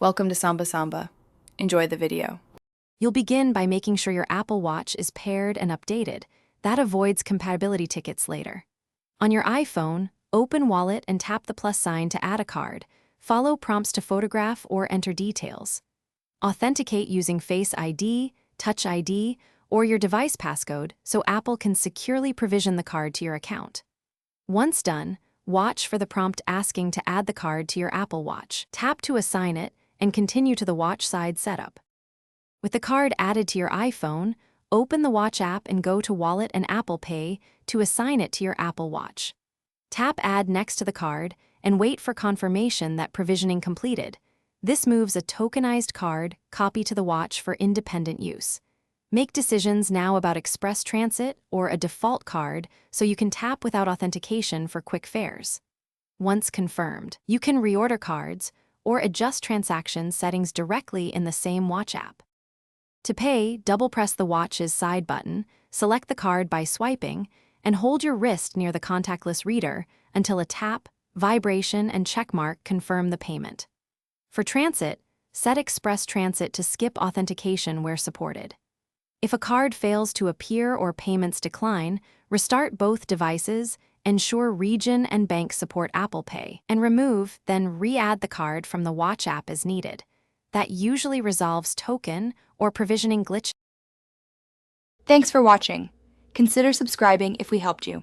Welcome to Samba Samba. Enjoy the video. You'll begin by making sure your Apple Watch is paired and updated. That avoids compatibility tickets later. On your iPhone, open Wallet and tap the plus sign to add a card. Follow prompts to photograph or enter details. Authenticate using Face ID, Touch ID, or your device passcode so Apple can securely provision the card to your account. Once done, watch for the prompt asking to add the card to your Apple Watch. Tap to assign it and continue to the watch side setup. With the card added to your iPhone, open the Watch app and go to Wallet and Apple Pay to assign it to your Apple Watch. Tap Add next to the card and wait for confirmation that provisioning completed. This moves a tokenized card copy to the watch for independent use. Make decisions now about express transit or a default card so you can tap without authentication for quick fares. Once confirmed, you can reorder cards or adjust transaction settings directly in the same watch app. To pay, double-press the watch's side button, select the card by swiping, and hold your wrist near the contactless reader until a tap, vibration, and checkmark confirm the payment. For transit, set Express Transit to skip authentication where supported. If a card fails to appear or payments decline, restart both devices, ensure region and bank support Apple Pay, and remove, then re-add the card from the Watch app as needed. That usually resolves token or provisioning glitch. Thanks for watching. Consider subscribing if we helped you.